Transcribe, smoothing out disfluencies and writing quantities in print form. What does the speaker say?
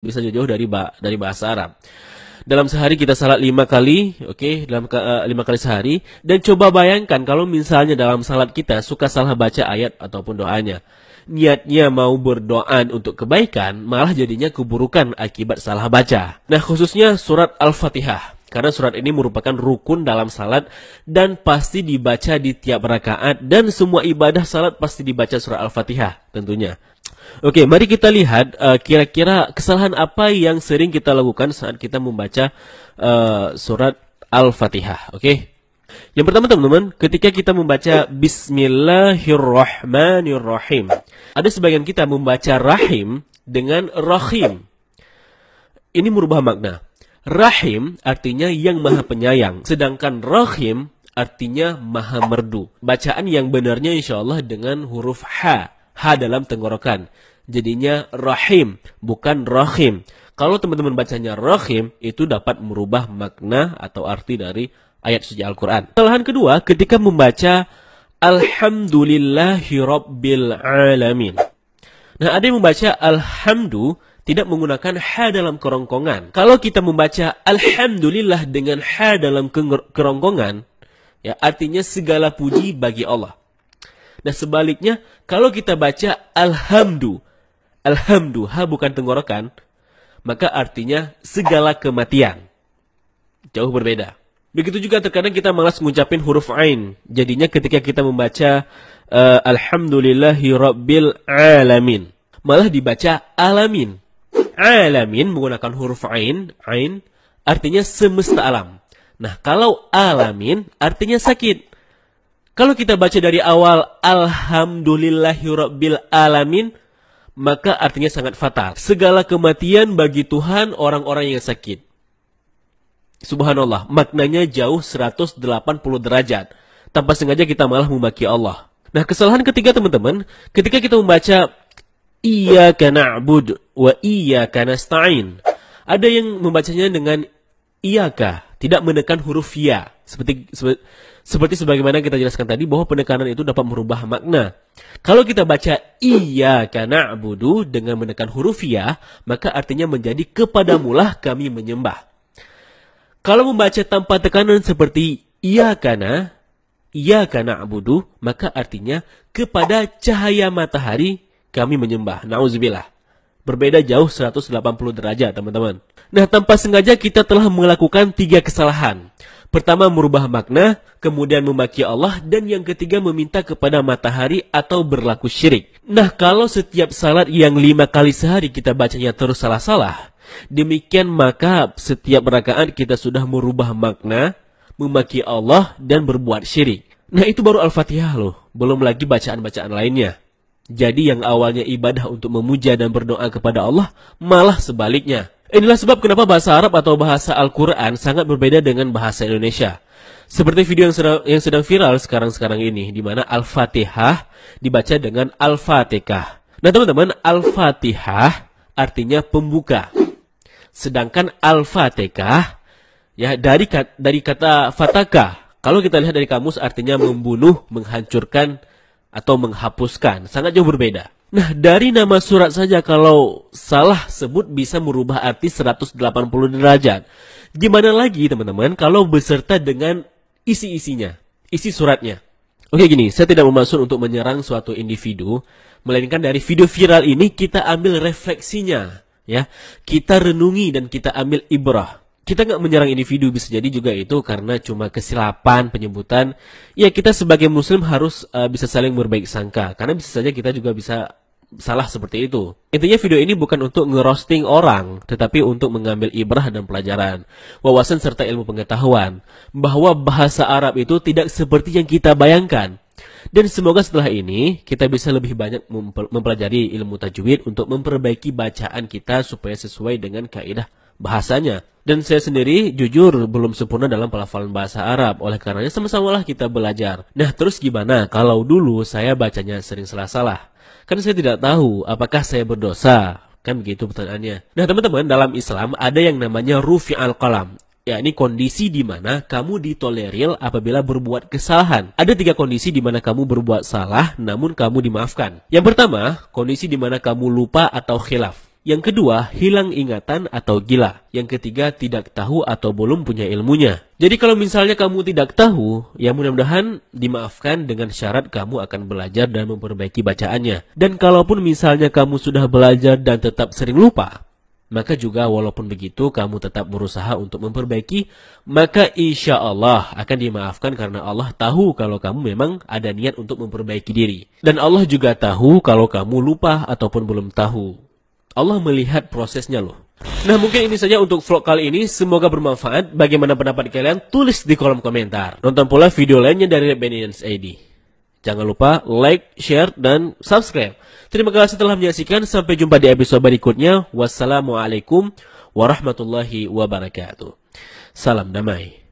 bisa jauh-jauh dari bahasa Arab. Dalam sehari kita salat 5 kali, oke, dalam 5 kali sehari. Dan coba bayangkan kalau misalnya dalam salat kita suka salah baca ayat ataupun doanya. Niatnya mau berdoa untuk kebaikan, malah jadinya keburukan akibat salah baca. Nah, khususnya surat Al-Fatihah. Karena surat ini merupakan rukun dalam salat dan pasti dibaca di tiap rakaat, dan semua ibadah salat pasti dibaca surat Al-Fatihah tentunya. Oke, mari kita lihat kira-kira kesalahan apa yang sering kita lakukan saat kita membaca surat Al-Fatihah. Oke. Yang pertama teman-teman, ketika kita membaca Bismillahirrahmanirrahim, ada sebagian kita membaca Rahim dengan Rahim. Ini merubah makna. Rahim artinya yang maha penyayang, sedangkan Rahim artinya maha merdu. Bacaan yang benarnya insya Allah dengan huruf H dalam tenggorokan. Jadinya Rahim, bukan Rahim. Kalau teman-teman bacanya Rahim, itu dapat merubah makna atau arti dari ayat suci Al-Quran. Kesalahan kedua, ketika membaca Alhamdulillahi Rabbil Alamin. Nah, ada yang membaca Alhamdu tidak menggunakan H dalam kerongkongan. Kalau kita membaca Alhamdulillah dengan H dalam kerongkongan, ya artinya segala puji bagi Allah. Nah, sebaliknya, kalau kita baca Alhamdu, H bukan tenggorokan, maka artinya segala kematian. Jauh berbeda. Begitu juga terkadang kita malas mengucapin huruf Ain. Jadinya ketika kita membaca Alhamdulillahi Rabbil Alamin, malah dibaca Alamin. Alamin menggunakan huruf Ain artinya semesta alam. Nah, kalau Alamin artinya sakit. Kalau kita baca dari awal Alhamdulillahi Rabbil Alamin, maka artinya sangat fatal. Segala kematian bagi Tuhan orang-orang yang sakit. Subhanallah, maknanya jauh 180 derajat. Tanpa sengaja kita malah memaki Allah. Nah, kesalahan ketiga teman-teman, ketika kita membaca Iyyaka na'budu wa iyyaka nasta'in. Ada yang membacanya dengan Iyyaka, tidak menekan huruf ya. Seperti sebagaimana kita jelaskan tadi bahwa penekanan itu dapat merubah makna. Kalau kita baca Iyyaka na'budu dengan menekan huruf ya, maka artinya menjadi kepadamulah kami menyembah. Kalau membaca tanpa tekanan seperti Iyyaka na'budu, maka artinya kepada cahaya matahari kami menyembah. Nauzubillah. Berbeda jauh 180 derajat, teman-teman. Nah, tanpa sengaja kita telah melakukan 3 kesalahan. Pertama, merubah makna, kemudian memaki Allah, dan yang ketiga meminta kepada matahari atau berlaku syirik. Nah, kalau setiap salat yang 5 kali sehari kita bacanya terus salah-salah, demikian maka setiap rakaat kita sudah merubah makna, memaki Allah, dan berbuat syirik. Nah, itu baru Al-Fatihah loh, belum lagi bacaan-bacaan lainnya. Jadi yang awalnya ibadah untuk memuja dan berdoa kepada Allah, malah sebaliknya. Inilah sebab kenapa bahasa Arab atau bahasa Al-Quran sangat berbeda dengan bahasa Indonesia. Seperti video yang sedang viral sekarang ini, di mana Al-Fatihah dibaca dengan Al-Fatihah. Nah teman-teman, Al-Fatihah artinya pembuka. Sedangkan Al-Fatihah ya dari kata fataka. Kalau kita lihat dari kamus artinya membunuh, menghancurkan, atau menghapuskan. Sangat jauh berbeda. Nah, dari nama surat saja kalau salah sebut bisa merubah arti 180 derajat. Gimana lagi teman-teman kalau beserta dengan isi-isinya, isi suratnya. Oke gini, saya tidak bermaksud untuk menyerang suatu individu, melainkan dari video viral ini kita ambil refleksinya. Ya, kita renungi dan kita ambil ibrah. Kita nggak menyerang individu, bisa jadi juga itu karena cuma kesilapan penyebutan. Ya, kita sebagai muslim harus bisa saling berbaik sangka. Karena bisa saja kita juga bisa salah seperti itu. Intinya video ini bukan untuk ngerosting orang, tetapi untuk mengambil ibrah dan pelajaran, wawasan serta ilmu pengetahuan. Bahwa bahasa Arab itu tidak seperti yang kita bayangkan. Dan semoga setelah ini kita bisa lebih banyak mempelajari ilmu tajwid untuk memperbaiki bacaan kita supaya sesuai dengan kaidah bahasanya. Dan saya sendiri jujur belum sempurna dalam pelafalan bahasa Arab. Oleh karenanya sama-samalah kita belajar. Nah terus gimana kalau dulu saya bacanya sering salah-salah? Kan saya tidak tahu apakah saya berdosa. Kan begitu pertanyaannya. Nah teman-teman, dalam Islam ada yang namanya rufi'al qalam. yakni kondisi di mana kamu ditolerir apabila berbuat kesalahan. Ada 3 kondisi di mana kamu berbuat salah namun kamu dimaafkan. Yang pertama, kondisi di mana kamu lupa atau khilaf. Yang kedua, hilang ingatan atau gila. Yang ketiga, tidak tahu atau belum punya ilmunya. Jadi kalau misalnya kamu tidak tahu, ya mudah-mudahan dimaafkan dengan syarat kamu akan belajar dan memperbaiki bacaannya. Dan kalaupun misalnya kamu sudah belajar dan tetap sering lupa, maka juga walaupun begitu kamu tetap berusaha untuk memperbaiki, maka insya Allah akan dimaafkan karena Allah tahu kalau kamu memang ada niat untuk memperbaiki diri. Dan Allah juga tahu kalau kamu lupa ataupun belum tahu. Allah melihat prosesnya loh. Nah mungkin ini saja untuk vlog kali ini. Semoga bermanfaat. Bagaimana pendapat kalian? Tulis di kolom komentar. Nonton pula video lainnya dari Bennyans ID. Jangan lupa like, share, dan subscribe. Terima kasih telah menyaksikan. Sampai jumpa di episode berikutnya. Wassalamualaikum warahmatullahi wabarakatuh. Salam damai.